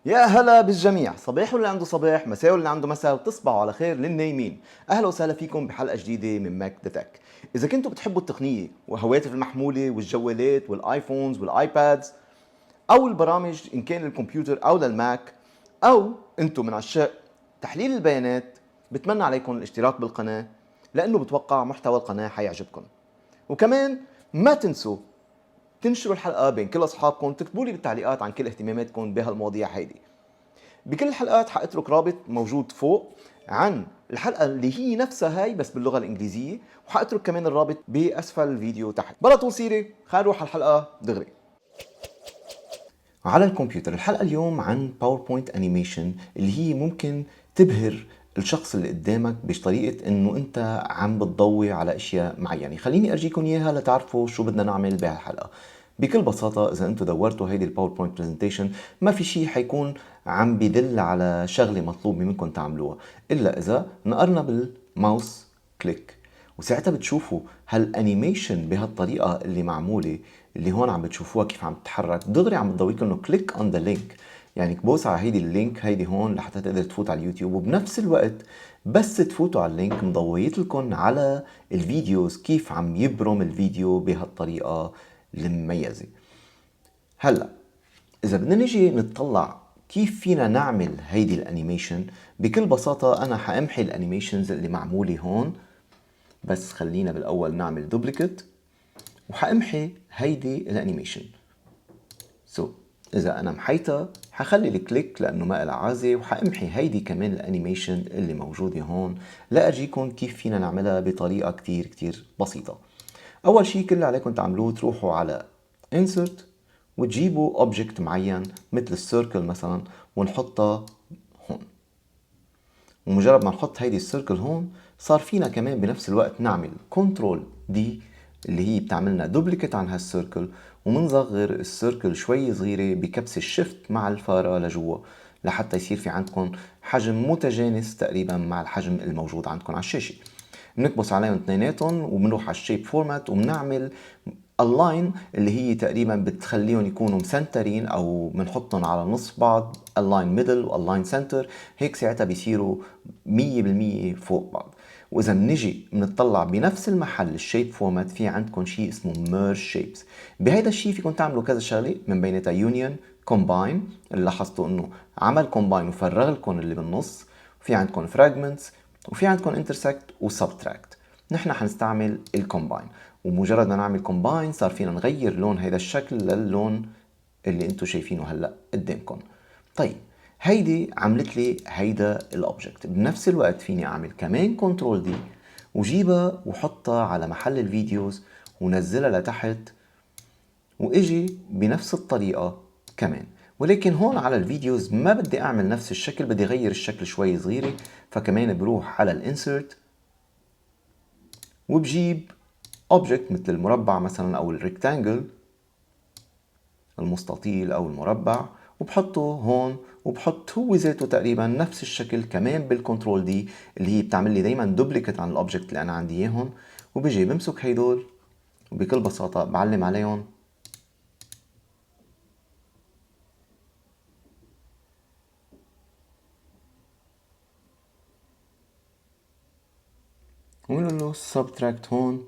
يا هلا بالجميع، صباح اللي عنده صباح، مساء اللي عنده مساء، وتصبحوا على خير للنايمين. اهلا وسهلا فيكم بحلقه جديده من ماك ذا تك. اذا كنتوا بتحبوا التقنيه والهواتف المحموله والجوالات والايفونز والايبادز او البرامج ان كان للكمبيوتر او للماك، او انتم من عشاق تحليل البيانات، بتمنى عليكم الاشتراك بالقناه لانه بتوقع محتوى القناه حيعجبكم. وكمان ما تنسوا تنشروا الحلقه بين كل اصحابكم، تكتبوا لي بالتعليقات عن كل اهتماماتكم بهالمواضيع هيدي. بكل الحلقات حاترك رابط موجود فوق عن الحلقة اللي هي نفسها هاي بس باللغة الإنجليزية، وحاترك كمان الرابط بأسفل الفيديو تحت. بلا طول سيرة، خلينا نروح على الحلقة دغري. على الكمبيوتر الحلقة اليوم عن باوربوينت انيميشن اللي هي ممكن تبهر الشخص اللي قدامك بطريقة انه انت عم بتضوي على اشياء معينة. خليني ارجيكم اياها لتعرفوا شو بدنا نعمل بهالحلقة. بكل بساطة اذا انتم دورتوا هيدي الباوربوينت برزنتيشن ما في شيء حيكون عم بدل على شغلة مطلوب منكم تعملوها الا اذا نقرنا بالماوس كليك، وساعتها بتشوفوا هالانيميشن بهالطريقه اللي معموله، اللي هون عم بتشوفوها كيف عم تتحرك دغري، عم بتضويكم انه كليك اون ذا لينك، يعني كبوس على هيدي اللينك هيدي هون لحتى تقدر تفوت على اليوتيوب. وبنفس الوقت بس تفوتوا على اللينك مضويت لكم على الفيديوز كيف عم يبرم الفيديو بهالطريقه المميزه. هلا إذا بدنا نجي نتطلع كيف فينا نعمل هيدي الانيميشن، بكل بساطة أنا حأمحي الانيميشنز اللي معمولة هون، بس خلينا بالأول نعمل دوبليكت وحأمحي هيدي الانيميشن. إذا أنا محيتها حخلي الكليك لأنه ما إلها عازة، وحأمحي هيدي كمان الانيميشن اللي موجودة هون لأرجيكم كيف فينا نعملها بطريقة كتير بسيطة. أول شي كل اللي عليكم تعملوه تروحوا على Insert وتجيبوا اوبجكت معين مثل السيركل مثلا ونحطها هون. ومجرد ما نحط هيدي السيركل هون صار فينا كمان بنفس الوقت نعمل كنترول دي اللي هي بتعملنا دوبليكت عن هالسيركل، ومنصغر السيركل شوي صغيرة بكبسة الشيفت مع الفارة لجوا لحتى يصير في عندكم حجم متجانس تقريبا مع الحجم الموجود عندكم على الشاشة. بنكبس عليهم اثنيناتهم وبنروح على الشيب فورمات وبنعمل اللاين اللي هي تقريبا بتخليهم يكونوا مسنترين او بنحطهم على نص بعض، اللاين ميدل واللاين سنتر، هيك ساعتها بيصيروا 100% فوق بعض. واذا بنجي بنطلع بنفس المحل الشيب فورمات في عندكم شيء اسمه ميرج شيبس. بهيدا الشيء فيكم تعملوا كذا شغله من بيناتها يونيون كومباين، اللي لاحظتوا انه عمل كومباين وفرغ لكم اللي بالنص، وفي عندكم فراجمنتس، وفي عندكم انترسكت وسبتراكت. نحن حنستعمل الكومباين، ومجرد ما نعمل كومباين صار فينا نغير لون هيدا الشكل للون اللي انتم شايفينه هلا قدامكم. طيب هيدي عملت لي هيدا الاوبجكت. بنفس الوقت فيني اعمل كمان كنترول دي وجيبها وحطها على محل الفيديوز ونزلها لتحت، واجي بنفس الطريقة كمان. ولكن هون على الفيديوز ما بدي اعمل نفس الشكل، بدي اغير الشكل شوي صغيرة، فكمان بروح على الانسرت وبجيب اوبجكت مثل المربع مثلا او الريكتانجل، المستطيل او المربع، وبحطه هون وبحط هو ذاته تقريبا نفس الشكل كمان بالكنترول دي اللي هي بتعمل لي دايما دوبليكت عن الاوبجكت اللي انا عندي اياهم. وبيجي بمسك هيدول وبكل بساطة بعلم عليهم ونقول له سبتراكت هون،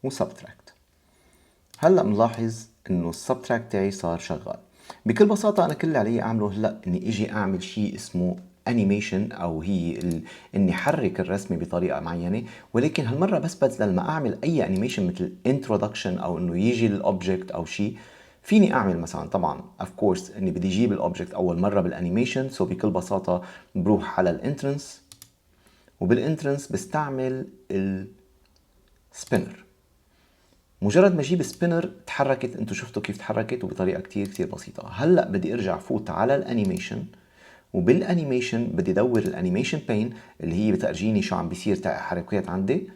وسبتراكت. هلا بنلاحظ انه السبتراكت تاعي صار شغال. بكل بساطة انا كل اللي علي اعمله هلا اني اجي اعمل شيء اسمه انيميشن، او هي اني حرك الرسمة بطريقة معينة، ولكن هالمرة بس بدل ما اعمل اي انيميشن مثل انترودكشن او انه يجي الاوبجكت او شيء، فيني اعمل مثلا طبعا اوف كورس اني بدي اجيب الاوبجكت اول مرة بالانيميشن. سو بكل بساطة بروح على الانترنس، وبالانترنس بستعمل السبينر. مجرد ما اجيب سبينر تحركت، انتم شفتوا كيف تحركت وبطريقه كتير بسيطه. هلا بدي ارجع فوت على الانيميشن، وبالانيميشن بدي ادور الانيميشن بين اللي هي بترجيني شو عم بيصير حركات عندي،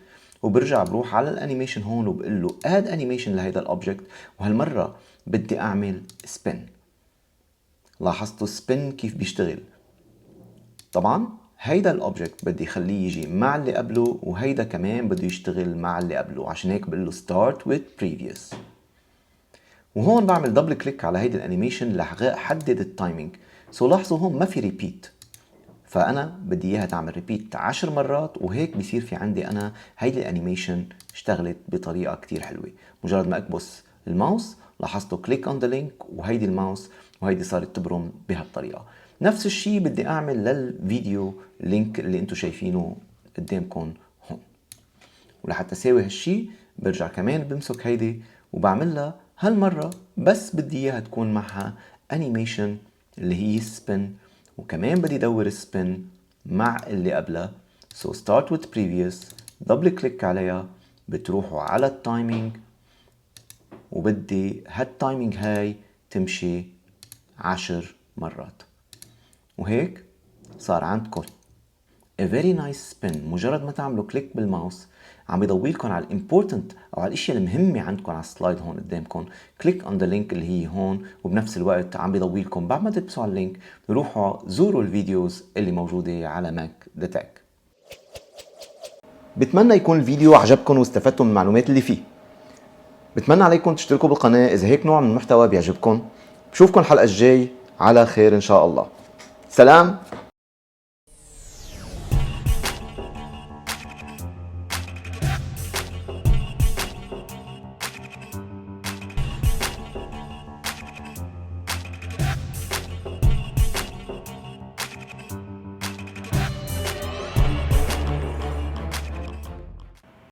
وبرجع بروح على الانيميشن هون وبقول له اد انيميشن لهيدا الاوبجكت، وهالمره بدي اعمل سبين. لاحظتوا السبين كيف بيشتغل؟ طبعا هيدا الاوبجكت بدي خليه يجي مع اللي قبله، وهيدا كمان بده يشتغل مع اللي قبله، عشان هيك بقول له start with previous. وهون بعمل دبل كليك على هيدي الانيميشن رح احدد التايمينج. لاحظوا هون ما في ريبيت، فانا بدي اياها تعمل ريبيت 10 مرات، وهيك بيصير في عندي انا هيدي الانيميشن اشتغلت بطريقه كتير حلوه. مجرد ما اكبس الماوس لاحظتوا كليك اون ذا لينك وهيدي الماوس وهيدي صارت تبرم بهالطريقه. نفس الشيء بدي اعمل للفيديو لينك اللي انتم شايفينه قدامكم هون. ولحتى اساوي هالشيء برجع كمان بمسك هيدي وبعملها هالمرة بس بدي اياها تكون معها انيميشن اللي هي سبين، وكمان بدي دور سبين مع اللي قبلها. start with previous، دبل كليك عليها بتروحوا على التايمينج، وبدي هالتايمينج هاي تمشي 10 مرات. وهيك صار عندكم a very nice spin. مجرد ما تعملوا كليك بالماوس عم بيضويلكم على الامبورتنت او على الاشياء المهمه عندكم على السلايد هون قدامكم. كليك اون ذا لينك اللي هي هون، وبنفس الوقت عم بيضويلكم بعد ما تلبسوا على اللينك روحوا زوروا الفيديوز اللي موجوده على ماك ذا تك. بتمنى يكون الفيديو عجبكم واستفدتوا من المعلومات اللي فيه. بتمنى عليكم تشتركوا بالقناه اذا هيك نوع من المحتوى بيعجبكم. بشوفكم الحلقه الجاي على خير ان شاء الله. سلام.